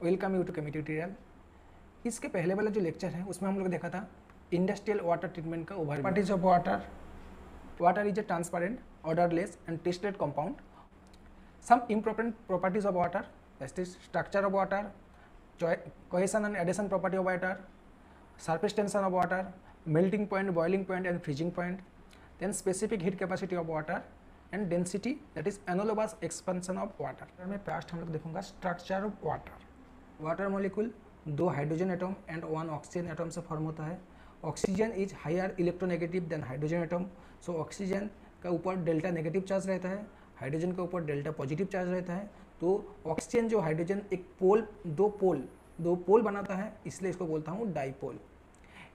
Welcome you to chemistry tutorial. इसके पहले वाला जो लेक्चर है उसमें हम लोग देखा था इंडस्ट्रियल वाटर ट्रीटमेंट का overview. Properties of water. Water is a transparent, odourless and tested compound. Some important properties of water, that is structure of water, cohesion and adhesion property of water, surface tension of water, melting point, boiling point and freezing point, then specific heat capacity of water and density, that is analogous expansion of water। मैं first हम लोग देखूंगा structure of water. Water molecule 2 hydrogen atom and 1 oxygen atom से form होता है। Oxygen is higher electronegative than hydrogen atom, so oxygen का ऊपर delta negative charge रहता है, हाइड्रोजन के ऊपर डेल्टा पॉजिटिव चार्ज रहता है। तो ऑक्सीजन जो हाइड्रोजन एक दो पोल बनाता है, इसलिए इसको बोलता हूँ डाइपोल।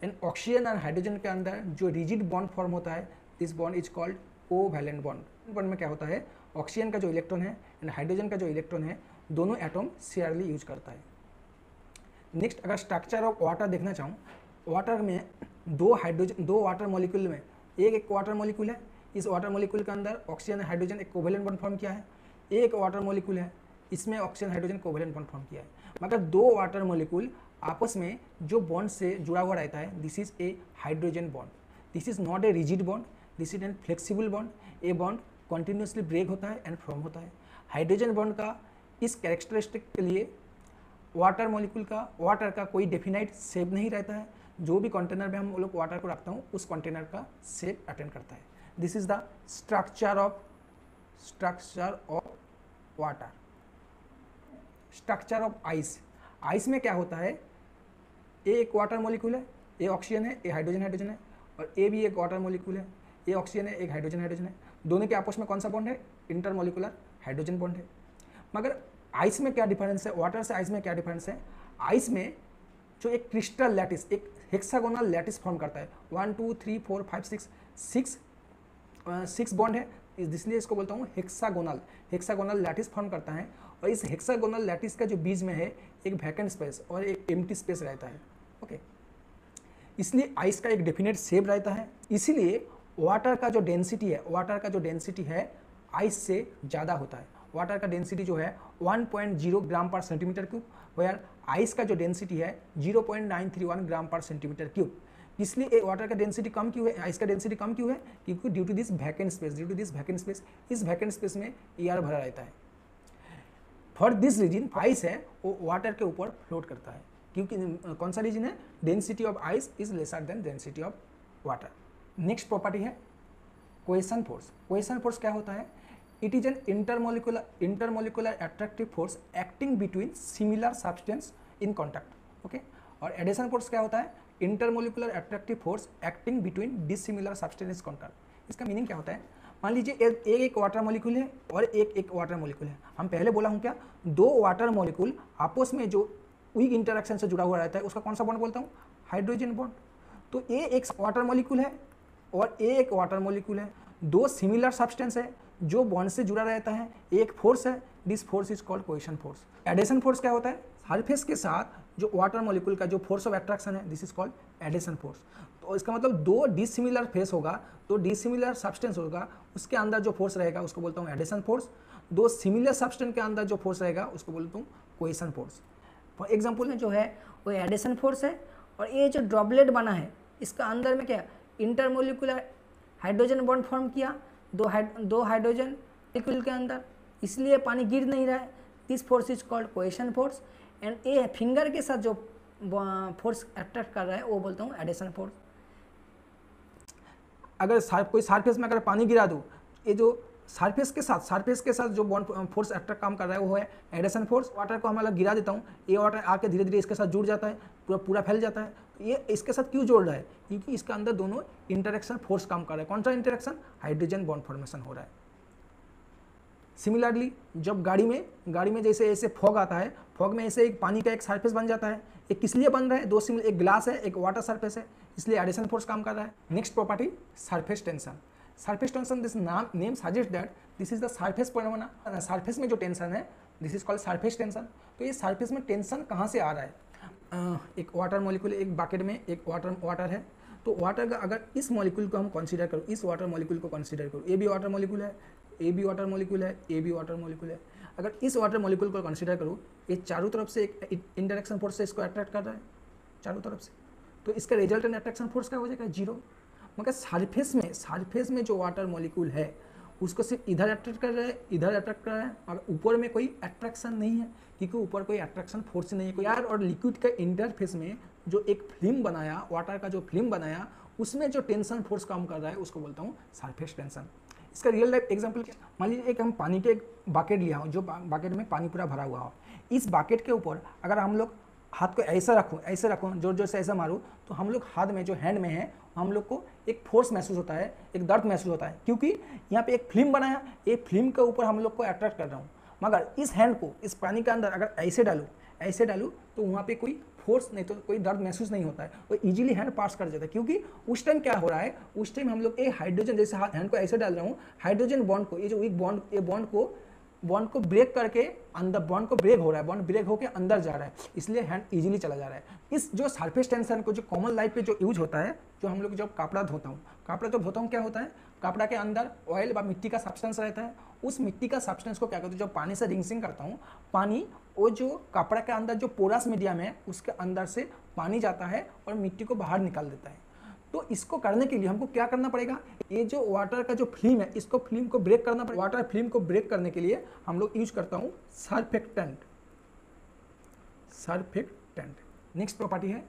एंड ऑक्सीजन और हाइड्रोजन के अंदर जो रिजिड बॉन्ड फॉर्म होता है, this bond is called covalent bond. Bond में क्या होता है, ऑक्सीजन का जो इलेक्ट्रॉन है एंड हाइड्रोजन का जो इलेक्ट्रॉन है, दोनों एटम शेयरली यूज करता है। नेक्स्ट, अगर स्ट्रक्चर ऑफ वाटर देखना चाहूँ, वाटर में दो वाटर मॉलिक्यूल में एक वाटर मॉलिक्यूल है। इस वाटर मॉलिक्यूल के अंदर ऑक्सीजन और हाइड्रोजन एक कोवैलेंट बॉन्ड फॉर्म किया है। एक वाटर मॉलिक्यूल है, इसमें oxygen hydrogen covalent bond form किया है। मगर दो वाटर मॉलिक्यूल आपस में जो बॉन्ड से जुड़ा हुआ रहता है, this is a hydrogen bond. This is not a rigid bond, this is an flexible bond. A bond continuously break होता है एंड फॉर्म होता है। हाइड्रोजन बॉन्ड का इस कैरेक्टरिस्टिक के लिए वाटर मॉलिक्यूल का वाटर का कोई डेफिनाइट शेप नहीं रहता है। जो भी कंटेनर में हम लोग वाटर को रखता हूँ, उस कंटेनर का शेप अटेंड करता है। This is the structure of water. Structure of ice. Ice में क्या होता है, ए एक वाटर मॉलिक्यूल है, ए ऑक्सीजन है, ए हाइड्रोजन है, और ए भी एक वाटर मॉलिक्यूल है, ए ऑक्सीजन है, एक हाइड्रोजन है। दोनों के आपस में कौन सा बॉन्ड है, इंटरमॉलिक्यूलर हाइड्रोजन बॉन्ड है। मगर आइस में क्या डिफरेंस है, वाटर से आइस में क्या डिफरेंस है, आइस में जो एक क्रिस्टल लैटिस, एक हेक्सागोनल लैटिस फॉर्म करता है, 1 2 3 4 5 6 बॉन्ड है, इसलिए इसको बोलता हूँ हेक्सागोनल लैटिस फॉर्म करता है। और इस हेक्सागोनल लैटिस का जो बीच में है एक वैकेंट स्पेस और एक एम्प्टी स्पेस रहता है। ओके, इसलिए आइस का एक डेफिनेट शेप रहता है। इसीलिए वाटर का जो डेंसिटी है आइस से ज़्यादा होता है। वाटर का डेंसिटी जो है 1.0 ग्राम पर सेंटीमीटर क्यूब, वेयर आइस का जो डेंसिटी है 0.931 ग्राम पर सेंटीमीटर क्यूब। इसलिए वाटर का डेंसिटी कम क्यों है, आइस का डेंसिटी कम क्यों है, क्योंकि due to this vacant space, इस वैकेंट स्पेस में एयर भरा रहता है। फॉर दिस रीजन आइस है वो वाटर के ऊपर फ्लोट करता है, क्योंकि कौन सा रीजन है, density of ice is lesser than density of water. Next property है कोहेशन फोर्स। कोहेशन फोर्स क्या होता है, it is an intermolecular attractive force acting between similar substance in contact. Okay, और एडिशन फोर्स क्या होता है, intermolecular attractive force acting between dissimilar substance contact. इसका meaning क्या होता है, मान लीजिए एक वाटर मॉलिक्यूल है और एक वाटर मॉलिक्यूल है। हम पहले बोला हूँ क्या, दो वाटर मॉलिक्यूल आपस में जो वीक इंटरेक्शन से जुड़ा हुआ रहता है, उसका कौन सा बॉन्ड बोलता हूँ, हाइड्रोजन बॉन्ड। तो ए एक वाटर मॉलिक्यूल है और ए एक वाटर मॉलिक्यूल है, दो सिमिलर सब्सटेंस है जो बॉन्ड से जुड़ा रहता है, एक फोर्स है, this force is called cohesion force. Adhesion force क्या होता है, सरफेस के साथ जो वाटर मॉलिक्यूल का जो फोर्स ऑफ अट्रैक्शन है, this is called adhesion force. तो इसका मतलब दो डिसिमिलर फेस होगा, तो डिसिमिलर सब्सटेंस होगा, उसके अंदर जो फोर्स रहेगा उसको बोलता हूँ एडिशन फोर्स। दो सिमिलर सब्सटेंस के अंदर जो फोर्स रहेगा उसको बोलता हूँ कोहेशन फोर्स। फॉर एग्जाम्पल में जो है वो एडिशन फोर्स है, और ये जो ड्रॉपलेट बना है इसका अंदर में क्या इंटरमोलिकुलर हाइड्रोजन बॉन्ड फॉर्म किया, दो हाइड्रोजन मॉलिक्यूल के अंदर, इसलिए पानी गिर नहीं रहा है। This force is called cohesion force. And ये फिंगर के साथ जो फोर्स अट्रैक्ट कर रहा है वो बोलता हूँ एडिशन फोर्स। अगर कोई सरफेस में अगर पानी गिरा दूँ, ये जो सरफेस के साथ जो बॉन्ड फोर्स अट्रैक्ट काम कर रहा है वो है एडिशन फोर्स। वाटर को हम अलग गिरा देता हूँ, ये वाटर आके धीरे धीरे इसके साथ जुड़ जाता है, पूरा फैल जाता है। तो ये इसके साथ क्यों जोड़ रहा है, क्योंकि इसके अंदर दोनों इंटरेक्शन फोर्स काम कर रहा है। कौन सा इंटरेक्शन, हाइड्रोजन बॉन्ड फॉर्मेशन हो रहा है। सिमिलरली जब गाड़ी में जैसे ऐसे फॉग आता है, फॉग में ऐसे एक पानी का एक सरफेस बन जाता है। एक किस लिए बन रहा है, एक ग्लास है, एक वाटर सरफेस है, इसलिए एडिशन फोर्स काम कर रहा है। Next property surface tension. Surface tension, this name suggest that this is the surface phenomena. Surface में जो टेंशन है, this is called surface tension. तो ये सरफेस में टेंशन कहाँ से आ रहा है, एक वाटर मॉलिक्यूल, एक बकेट में एक वाटर है, तो वाटर का अगर इस मॉलिक्यूल को हम कंसीडर करूँ, इस वाटर मॉलिक्यूल को कंसीडर करूँ, ए भी वाटर मॉलिक्यूल है, ए भी वाटर मॉलिक्यूल है, ए भी वाटर मॉलिक्यूल है। अगर इस वाटर मॉलिक्यूल को कंसीडर करूँ, ये चारों तरफ से एक इंटरेक्शन फोर्स से इसको अट्रैक्ट कर रहा है चारों तरफ से, तो इसका रिजल्टेंट अट्रैक्शन फोर्स क्या हो जाएगा, 0। मगर सरफेस में जो वाटर मॉलिक्यूल है उसको सिर्फ इधर अट्रैक्ट कर रहा है, इधर अट्रैक्ट कर रहा है, और ऊपर में कोई अट्रैक्शन नहीं है, क्योंकि ऊपर कोई अट्रैक्शन फोर्स नहीं है। कोई एयर और लिक्विड का इंटरफेस में जो एक फिल्म बनाया, वाटर का जो फिल्म बनाया, उसमें जो टेंशन फोर्स काम कर रहा है उसको बोलता हूँ सरफेस टेंशन। इसका रियल लाइफ एग्जांपल क्या, मान लीजिए एक हम पानी के एक बाकेट लिया हो, जो बाकेट में पानी पूरा भरा हुआ हो, इस बाकेट के ऊपर अगर हम लोग हाथ को ऐसा रखूँ जोर जोर से ऐसा मारूँ, तो हम लोग हाथ में जो हैंड में है हम लोग को एक फोर्स महसूस होता है, एक दर्द महसूस होता है, क्योंकि यहाँ पे एक फिल्म बनाया, एक फिल्म के ऊपर हम लोग को अट्रैक्ट कर रहा हूँ। मगर इस हैंड को इस पानी के अंदर अगर ऐसे डालूँ तो वहाँ पे कोई फोर्स नहीं, तो कोई दर्द महसूस नहीं होता है, वो इजीली हैंड पास कर जाता है। क्योंकि उस टाइम क्या हो रहा है, उस टाइम हम लोग एक हाइड्रोजन, जैसे हैंड को ऐसे डाल रहा हूँ, हाइड्रोजन बॉन्ड को, ये जो वीक बॉन्ड, ये बॉन्ड को ब्रेक करके अंदर, बॉन्ड को ब्रेक हो रहा है, बॉन्ड ब्रेक होकर अंदर जा रहा है, इसलिए हैंड इजीली चला जा रहा है। इस जो सरफेस टेंशन को जो कॉमन लाइफ पे जो यूज होता है, जो हम लोग जब कपड़ा धोता हूँ क्या होता है, कपड़ा के अंदर ऑयल व मिट्टी का सब्सटेंस रहता है, उस मिट्टी का सब्सटेंस को क्या करते हैं, जब पानी से रिंसिंग करता हूँ, पानी वो जो कपड़ा के अंदर जो पोरस मीडियम है उसके अंदर से पानी जाता है और मिट्टी को बाहर निकाल देता है। तो इसको करने के लिए हमको क्या करना पड़ेगा, ये जो वाटर का जो फिल्म है, इसको फिल्म को ब्रेक करना पड़ेगा। वाटर फिल्म को ब्रेक करने के लिए हम लोग यूज करता हूँ सरफेक्टेंट। नेक्स्ट प्रॉपर्टी है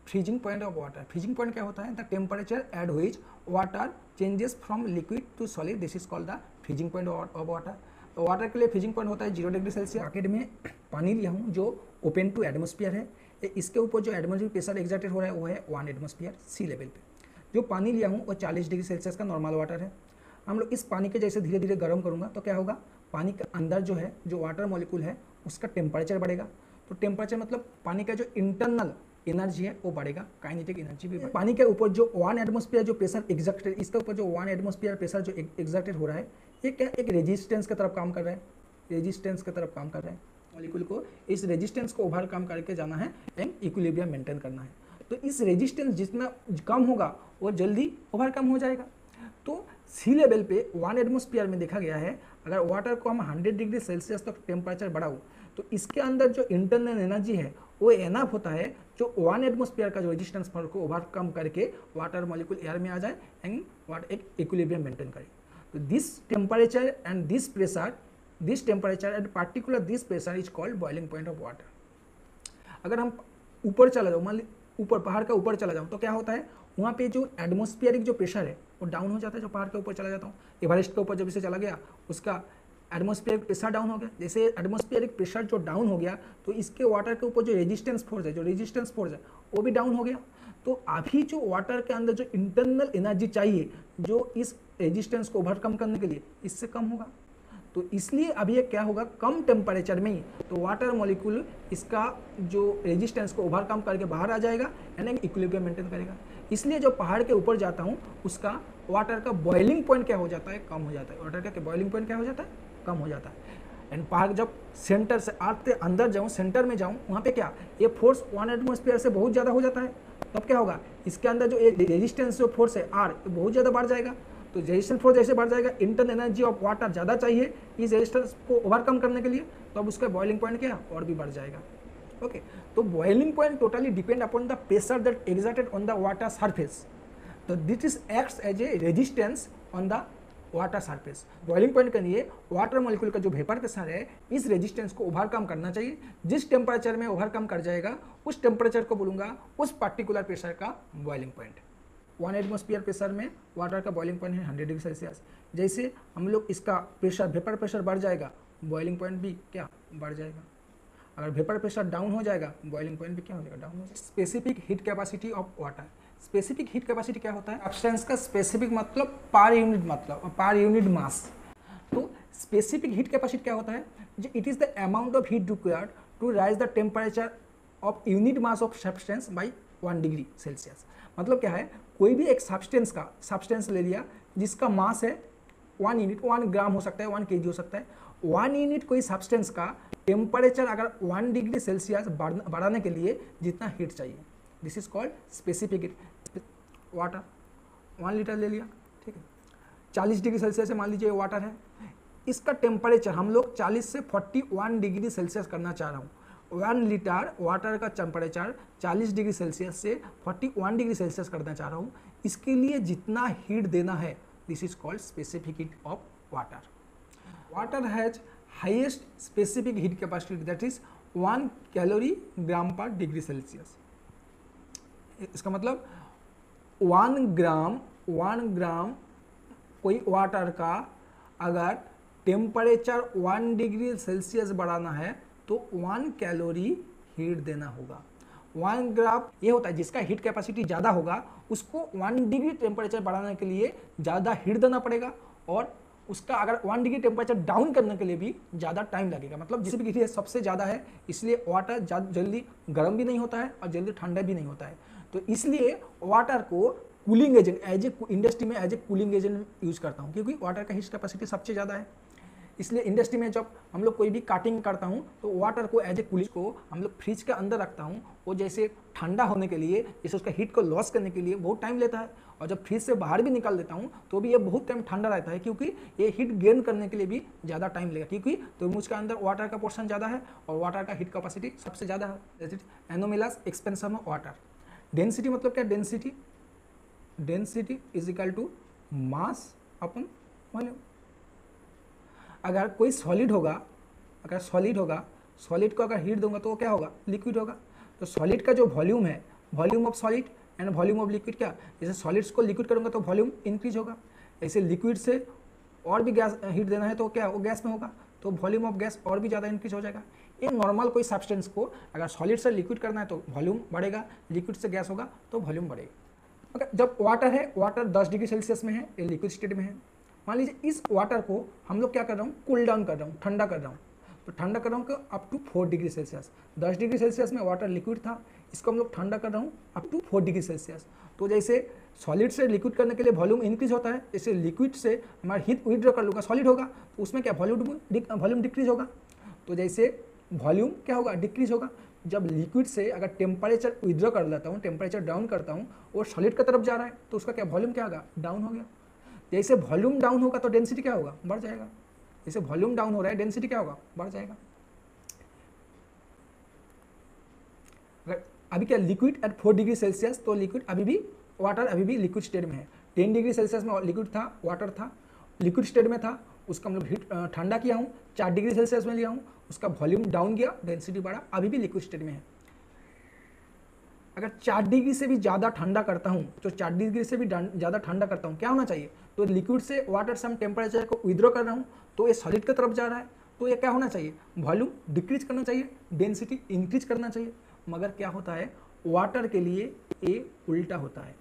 freezing point of water. Freezing point क्या होता है, the temperature at which water changes from liquid to solid, this is called the freezing point of water. तो वाटर के लिए फ्रीजिंग पॉइंट होता है 0 डिग्री सेल्सियस। बाकेट में पानी लिया हूँ जो ओपन टू एटमोस्फियर है, इसके ऊपर जो एटमोस्फियर प्रेशर एग्जर्टेड हो रहा है वो है 1 एटमोस्फियर सी लेवल पे। जो पानी लिया हूँ वो 40 डिग्री सेल्सियस का नॉर्मल वाटर है। हम लोग इस पानी के जैसे धीरे धीरे गर्म करूँगा तो क्या होगा, पानी के अंदर जो है, जो वाटर मॉलिक्यूल है उसका टेम्परेचर बढ़ेगा। तो टेम्परेचर मतलब पानी का जो इंटरनल एनर्जी है वो बढ़ेगा, काइनेटिक एनर्जी भी बढ़ेगा। पानी के ऊपर जो 1 एटमोस्फियर जो प्रेशर एग्जर्टेड, इसके ऊपर जो 1 एटमोस्फियर प्रेशर जो एग्जर्टेड हो रहा है, ये क्या एक रेजिस्टेंस की तरफ काम कर रहा है, रेजिस्टेंस की तरफ काम कर रहा है। मॉलिक्यूल को इस रेजिस्टेंस को ओवरकम करके जाना है एंड इक्विलिब्रियम मेंटेन करना है। तो इस रेजिस्टेंस जितना कम होगा वो जल्दी ओवरकम हो जाएगा। तो सी लेवल पे 1 एटमोस्फियर में देखा गया है, अगर वाटर को हम 100 डिग्री सेल्सियस तक टेम्परेचर बढ़ाओ तो इसके अंदर जो इंटरनल एनर्जी है वो एनफ होता है जो 1 एटमोस्फियर का जो रेजिस्टेंस पावर को ओवरकम करके वाटर मॉलिक्यूल एयर में आ जाए एंड वाटर एक इक्विलिब्रियम मेंटेन करे। तो this temperature and this pressure, this temperature and particular this pressure is called boiling point of water. अगर हम ऊपर चला जाओ, मान ली ऊपर पहाड़ का ऊपर चला जाऊँ तो क्या होता है, वहाँ पे जो एटमोस्फियरिक जो प्रेशर है वो डाउन हो जाता है। जो पहाड़ के ऊपर चला जाता हूँ, एवरेस्ट के ऊपर जब इसे चला गया उसका एटमोस्फियरिक प्रेशर डाउन हो गया। जैसे एटमोस्फियरिक प्रेशर जो डाउन हो गया तो इसके वाटर के ऊपर जो रेजिस्टेंस फोर्स है वो भी डाउन हो गया। तो अभी जो वाटर के अंदर जो इंटरनल एनर्जी चाहिए जो इस रेजिस्टेंस को ओवरकम करने के लिए, इससे कम होगा। तो इसलिए अभी ये क्या होगा, कम टेम्परेचर में ही तो वाटर मॉलिक्यूल इसका जो रेजिस्टेंस को ओवरकम करके बाहर आ जाएगा एंड इक्विलिब्रियम मेंटेन करेगा। इसलिए जो पहाड़ के ऊपर जाता हूँ उसका वाटर का बॉइलिंग पॉइंट क्या हो जाता है, कम हो जाता है। वाटर का बॉइलिंग पॉइंट क्या हो जाता है, कम हो जाता है। एंड पहाड़ जब सेंटर से आते अंदर जाऊँ, सेंटर में जाऊँ, वहाँ पे क्या ये फोर्स 1 एटमोस्फियर से बहुत ज़्यादा हो जाता है। तब क्या होगा, इसके अंदर जो रेजिस्टेंस जो फोर्स है आर बहुत ज़्यादा बढ़ जाएगा। तो रेजिस्टेंस फोर्स जैसे बढ़ जाएगा, इंटरनल एनर्जी ऑफ वाटर ज़्यादा चाहिए इस रेजिस्टेंस को ओवरकम करने के लिए, तो अब उसका बॉइलिंग पॉइंट क्या और भी बढ़ जाएगा। ओके, तो boiling point totally depend upon the pressure that exerted on the water surface. तो this is acts as a resistance on the water surface. Boiling point के लिए वाटर मॉलिक्यूल का जो वेपर प्रेशर है इस रेजिस्टेंस को overcome करना चाहिए। जिस टेम्परेचर में ओवरकम कर जाएगा उस टेम्परेचर को बोलूँगा उस पर्टिकुलर प्रेशर का बॉइलिंग पॉइंट। 1 एटमोस्फियर प्रेशर में वाटर का बॉइलिंग पॉइंट है 100 डिग्री सेल्सियस। जैसे हम लोग इसका प्रेशर, वेपर प्रेशर बढ़ जाएगा, बॉइलिंग पॉइंट भी क्या बढ़ जाएगा। अगर वेपर प्रेशर डाउन हो जाएगा, बॉइलिंग पॉइंट भी क्या हो जाएगा, डाउन हो जाएगा। Specific heat capacity of water. Specific heat capacity क्या होता है, सब्सटेंस का स्पेसिफिक मतलब पर यूनिट, मतलब पर यूनिट मास। तो स्पेसिफिक हीट कैपेसिटी क्या होता है, it is the amount of heat required to raise the temperature of unit mass of substance by 1 degree Celsius. मतलब क्या है, कोई भी एक सब्सटेंस ले लिया जिसका मास है 1 यूनिट, 1 ग्राम हो सकता है, 1 kg हो सकता है। 1 यूनिट कोई सब्सटेंस का टेम्परेचर अगर 1 डिग्री सेल्सियस बढ़ाने के लिए जितना हीट चाहिए, this is called specific heat. Water 1 litre ले लिया, ठीक है, 40 डिग्री सेल्सियस से मान लीजिए वाटर है, इसका टेम्परेचर हम लोग 40 से 41 डिग्री सेल्सियस करना चाह रहा हूँ। 1 लीटर वाटर का टेम्परेचर 40 डिग्री सेल्सियस से 41 डिग्री सेल्सियस करना चाह रहा हूँ। इसके लिए जितना हीट देना है, this is called specific heat of water. Water has highest specific heat capacity, that is 1 calorie gram per degree Celsius. इसका मतलब 1 ग्राम कोई वाटर का अगर टेम्परेचर 1 डिग्री सेल्सियस बढ़ाना है तो 1 कैलोरी हीट देना होगा। 1 ग्राम ये होता है जिसका हीट कैपेसिटी ज़्यादा होगा उसको 1 डिग्री टेम्परेचर बढ़ाने के लिए ज़्यादा हीट देना पड़ेगा, और उसका अगर 1 डिग्री टेम्परेचर डाउन करने के लिए भी ज़्यादा टाइम लगेगा। मतलब जिसकी हीट सबसे ज़्यादा है, इसलिए वाटर जल्दी गर्म भी नहीं होता है और जल्दी ठंडा भी नहीं होता है। तो इसलिए वाटर को cooling agent as a industry में as a cooling agent use करता हूँ, क्योंकि वाटर का हीट कैपेसिटी सबसे ज़्यादा है। इसलिए इंडस्ट्री में जब हम लोग कोई भी काटिंग करता हूँ तो वाटर को एज ए कूलिंग को हम लोग फ्रिज के अंदर रखता हूँ। वो जैसे ठंडा होने के लिए, जैसे उसका हीट को लॉस करने के लिए बहुत टाइम लेता है, और जब फ्रिज से बाहर भी निकाल देता हूँ तो भी ये बहुत टाइम ठंडा रहता है, क्योंकि ये हीट गेन करने के लिए भी ज़्यादा टाइम लगेगा, क्योंकि तरबूज के अंदर वाटर का पोर्शन ज़्यादा है और वाटर का हीट कैपेसिटी सबसे ज़्यादा है। Anomalous expansion of water. Density मतलब क्या? Density is equal to mass upon volume. अगर कोई सॉलिड होगा, सॉलिड को अगर हीट दूंगा तो वो क्या होगा? लिक्विड होगा। तो सॉलिड का जो वॉल्यूम है, volume of solid and volume of liquid क्या? जैसे सॉलिड्स को लिक्विड करूंगा तो वॉल्यूम इंक्रीज होगा, ऐसे लिक्विड से और भी गैस हीट देना है तो क्या वो गैस में होगा, तो वॉल्यूम ऑफ गैस और भी ज़्यादा इंक्रीज हो जाएगा। इन नॉर्मल कोई सब्सटेंस को अगर सॉलिड से लिक्विड करना है तो वॉल्यूम बढ़ेगा, लिक्विड से गैस होगा तो वॉल्यूम बढ़ेगा। अगर जब वाटर है, वाटर 10 डिग्री सेल्सियस में है, ये लिक्विड स्टेट में है। मान लीजिए इस वाटर को हम लोग क्या कर रहा हूँ? कूल डाउन कर रहा हूँ, ठंडा कर रहा हूँ। तो ठंडा कर रहा हूँ up to 4 degree Celsius. 10 degree Celsius में वाटर लिक्विड था, इसको हम लोग ठंडा कर रहा हूँ अप टू 4 डिग्री सेल्सियस। तो जैसे सॉलिड से लिक्विड करने के लिए वॉल्यूम इंक्रीज होता है, जैसे लिक्विड से हमारा हीट विड्रॉ कर लूँगा, सॉलिड होगा तो उसमें क्या वॉल्यूम डिक्रीज होगा। तो जैसे वॉल्यूम क्या होगा? डिक्रीज होगा। जब लिक्विड से अगर टेम्परेचर विड्रॉ कर लेता हूँ, टेम्परेचर डाउन करता हूँ, और सॉलिड की तरफ जा रहा है तो उसका क्या वॉल्यूम क्या होगा? डाउन हो गया। जैसे वॉल्यूम डाउन होगा तो डेंसिटी क्या होगा? बढ़ जाएगा। जैसे वॉल्यूम डाउन हो रहा है, डेंसिटी क्या होगा? बढ़ जाएगा। अभी क्या लिक्विड एट 4 डिग्री सेल्सियस, तो लिक्विड अभी भी, वाटर अभी भी लिक्विड स्टेट में है। 10 डिग्री सेल्सियस में लिक्विड था, वाटर था, लिक्विड स्टेट में था, उसका मतलब हीट ठंडा किया हूँ, 4 डिग्री सेल्सियस में लिया हूँ, उसका वॉल्यूम डाउन किया, डेंसिटी बढ़ा, अभी भी लिक्विड स्टेट में है। अगर 4 डिग्री से भी ज़्यादा ठंडा करता हूँ, तो 4 डिग्री से भी ज़्यादा ठंडा करता हूँ, क्या होना चाहिए? तो लिक्विड से वाटर से हम टेम्परेचर को विड्रॉ कर रहा हूँ, तो ये सॉलिड की तरफ जा रहा है, तो ये क्या होना चाहिए? वॉल्यूम डिक्रीज करना चाहिए, डेंसिटी इंक्रीज करना चाहिए। मगर क्या होता है? वाटर के लिए ये उल्टा होता है।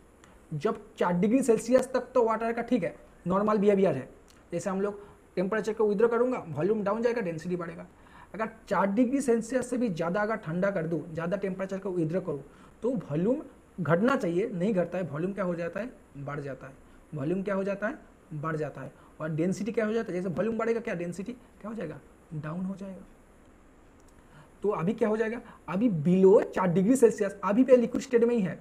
जब 4 डिग्री सेल्सियस तक तो वाटर का ठीक है, नॉर्मल बिहेवियर है, जैसे हम लोग टेम्परेचर को विड्रॉ करूँगा, वॉल्यूम डाउन जाएगा, डेंसिटी बढ़ेगा। अगर 4 डिग्री सेल्सियस से भी ज़्यादा अगर ठंडा कर दूँ, ज़्यादा टेम्परेचर को विड्रॉ करूँ, तो वॉल्यूम घटना चाहिए, नहीं घटता है, वॉल्यूम क्या हो जाता है? बढ़ जाता है। वॉल्यूम क्या हो जाता है? बढ़ जाता है। और डेंसिटी क्या हो जाता है? जैसे वॉल्यूम बढ़ेगा, क्या डेंसिटी क्या हो जाएगा? डाउन हो जाएगा। तो अभी क्या हो जाएगा? अभी बिलो 4 डिग्री सेल्सियस, अभी पे लिक्विड स्टेट में ही है,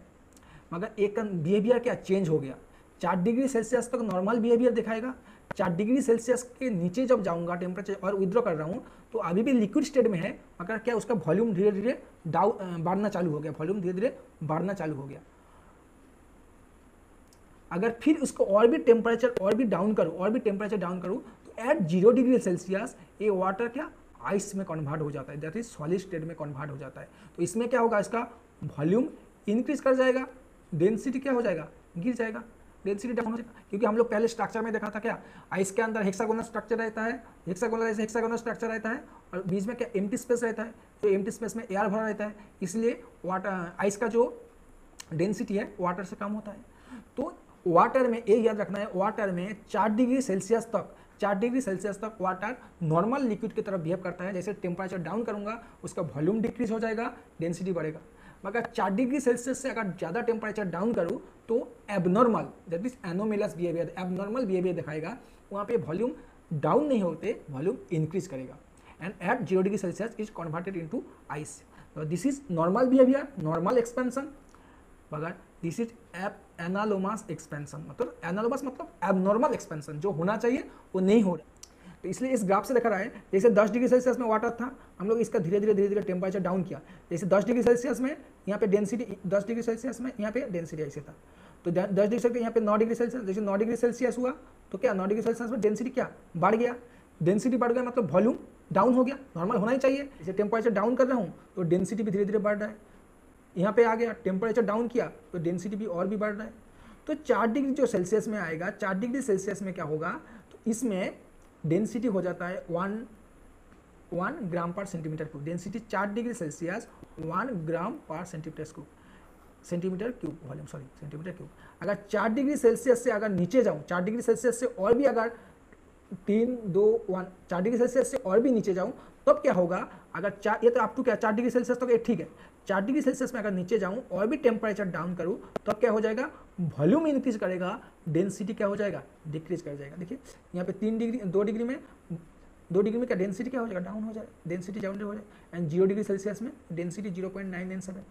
मगर एक बिहेवियर क्या चेंज हो गया। 4 डिग्री सेल्सियस तक नॉर्मल बिहेवियर दिखाएगा, 4 डिग्री सेल्सियस के नीचे जब जाऊंगा टेम्परेचर और विड्रॉ कर रहा हूँ, तो अभी भी लिक्विड स्टेट में है, मगर क्या उसका वॉल्यूम धीरे धीरे बढ़ना चालू हो गया, वॉल्यूम धीरे धीरे बढ़ना चालू हो गया। अगर फिर उसको और भी टेम्परेचर और भी डाउन करूँ, तो एट 0 डिग्री सेल्सियस ये वाटर क्या आइस में कन्वर्ट हो जाता है, दैट इज सॉलिड स्टेट में कन्वर्ट हो जाता है। तो इसमें क्या होगा? इसका वॉल्यूम इंक्रीज कर जाएगा, डेंसिटी क्या हो जाएगा? गिर जाएगा, डेंसिटी डाउन हो जाएगा। क्योंकि हम लोग पहले स्ट्रक्चर में देखा था क्या, आइस के अंदर हेक्सागोनल स्ट्रक्चर रहता है, हेक्सागोनल स्ट्रक्चर रहता है, और बीच में क्या एम्प्टी स्पेस रहता है, तो एम्प्टी स्पेस में एयर भरा रहता है, इसलिए वाटर आइस का जो डेंसिटी है वाटर से कम होता है। तो वाटर में ये याद रखना है, वाटर में 4 डिग्री सेल्सियस तक वाटर नॉर्मल लिक्विड की तरफ बिहेव करता है। जैसे टेम्परेचर डाउन करूंगा, उसका वॉल्यूम डिक्रीज हो जाएगा, डेंसिटी बढ़ेगा। मगर 4 डिग्री सेल्सियस से अगर ज़्यादा टेम्परेचर डाउन करूँ तो abnormal, that is anomalous behaviour, abnormal behaviour दिखाएगा। वहाँ पे वॉल्यूम डाउन नहीं होते, वॉल्यूम इंक्रीज करेगा, and at 0 degree Celsius is converted into ice. तो this is normal behaviour, normal expansion. मगर दिस इज एनालोमस एक्सपेंशन, मतलब एनालोमस मतलब एबनॉर्मल एक्सपेंशन, जो होना चाहिए वो नहीं हो रहा। तो इसलिए इस ग्राफ से दिखा रहा है जैसे 10 डिग्री सेल्सियस में वाटर था, हम लोग इसका धीरे धीरे टेम्परेचर डाउन किया। जैसे 10 डिग्री सेल्सियस में यहाँ पे डेंसिटी, 10 डिग्री सेल्सियस में यहाँ पे डेंसिटी ऐसे था, तो 10 डिग्री सेल्सियस यहाँ पे 9 डिग्री सेल्सियस, जैसे 9 डिग्री सेल्सियस हुआ तो क्या 9 डिग्री सेल्सियस में डेंसिटी क्या बढ़ गया, डेंसिटी बढ़ गया मतलब वॉल्यूम डाउन हो गया, नॉर्मल होना ही चाहिए। जैसे टेम्परेचर डाउन कर रहा हूँ तो डेंसिटी भी धीरे धीरे बढ़ रहा है, यहाँ पे आ गया टेम्परेचर डाउन किया तो डेंसिटी भी और भी बढ़ रहा है। तो 4 डिग्री जो सेल्सियस में आएगा, 4 डिग्री सेल्सियस में क्या होगा, तो इसमें डेंसिटी हो जाता है 1 ग्राम पर centimetre cube. Density 4 degree Celsius 1 gram पर centimetre cube, centimetre cube volume, sorry centimetre cube. अगर 4 डिग्री सेल्सियस से अगर नीचे जाऊँ, 4 डिग्री सेल्सियस से और भी अगर 3, 2, 1, 4 डिग्री सेल्सियस से और भी नीचे जाऊँ तब क्या होगा, अगर 4, ये तो अप टू क्या 4 डिग्री सेल्सियस तो ठीक है, 4 डिग्री सेल्सियस में अगर नीचे जाऊँ और भी टेम्परेचर डाउन करूँ तब क्या हो जाएगा, वॉल्यूम इंक्रीज करेगा, डेंसिटी क्या हो जाएगा, डिक्रीज कर जाएगा। देखिए यहाँ पे 2 डिग्री में क्या डेंसिटी क्या हो जाएगा, डाउन हो जाएगा, डेंसिटी डाउन हो जाएगा। एंड 0 डिग्री सेल्सियस में डेंसिटी 0.997।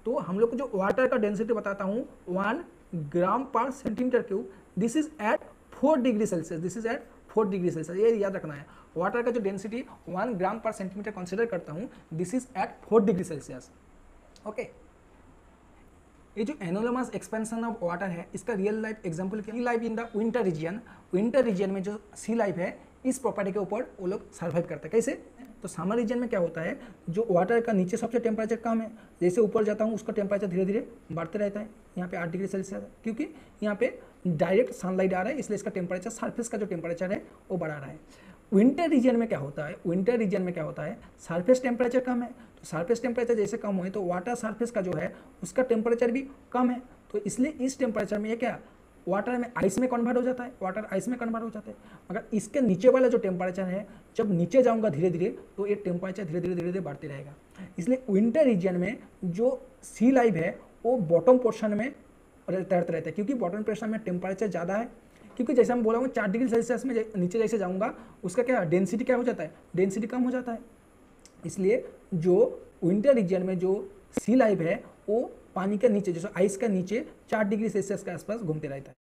तो हम लोग को जो वाटर का डेंसिटी बताता हूँ 1 ग्राम पर centimetre cube, this is at 4 degree Celsius, this is at 4 degree Celsius, ये याद रखना है। वाटर का जो डेंसिटी 1 ग्राम पर सेंटीमीटर कंसिडर करता हूँ, this is at 4 degree Celsius. Okay, ये जो एनोलमस एक्सपेंशन ऑफ वाटर है इसका रियल लाइफ एग्जांपल क्या, sea life in the winter region. Winter region में जो सी लाइफ है इस प्रॉपर्टी के ऊपर वो लोग सर्वाइव करते हैं। कैसे, तो समर रीजन में क्या होता है, जो वाटर का नीचे सबसे टेम्परेचर कम है, जैसे ऊपर जाता हूँ उसका टेम्परेचर धीरे धीरे बढ़ते रहता है। यहाँ पे 8 डिग्री सेल्सियस है क्योंकि यहाँ पे डायरेक्ट सनलाइट आ रहा है, इसलिए इसका टेम्परेचर, सरफेस का जो टेम्परेचर है वो बढ़ा रहा है। विंटर रीजन में क्या होता है, विंटर रीजन में क्या होता है, सरफेस टेम्परेचर कम है, तो सरफेस टेम्परेचर जैसे कम हुए तो वाटर सरफेस का जो है उसका टेम्परेचर भी कम है, तो इसलिए इस टेम्परेचर में ये क्या वाटर में आइस में कन्वर्ट हो जाता है, वाटर आइस में कन्वर्ट हो जाता है। मगर इसके नीचे वाला जो टेम्परेचर है, जब नीचे जाऊंगा धीरे धीरे तो ये टेम्परेचर धीरे धीरे बढ़ते रहेगा। इसलिए विंटर रीजन में जो सी लाइफ है वो बॉटम पोर्शन में तैरता रहता है, क्योंकि बॉटम पोर्शन में टेम्परेचर ज़्यादा है, क्योंकि जैसे हम बोला हूँ 4 डिग्री सेल्सियस में नीचे जैसे जाऊँगा उसका क्या डेंसिटी क्या हो जाता है, डेंसिटी कम हो जाता है। इसलिए जो विंटर रीजन में जो सी लाइफ है वो पानी के नीचे, जैसे आइस के नीचे 4 डिग्री सेल्सियस के आसपास घूमते रहता है।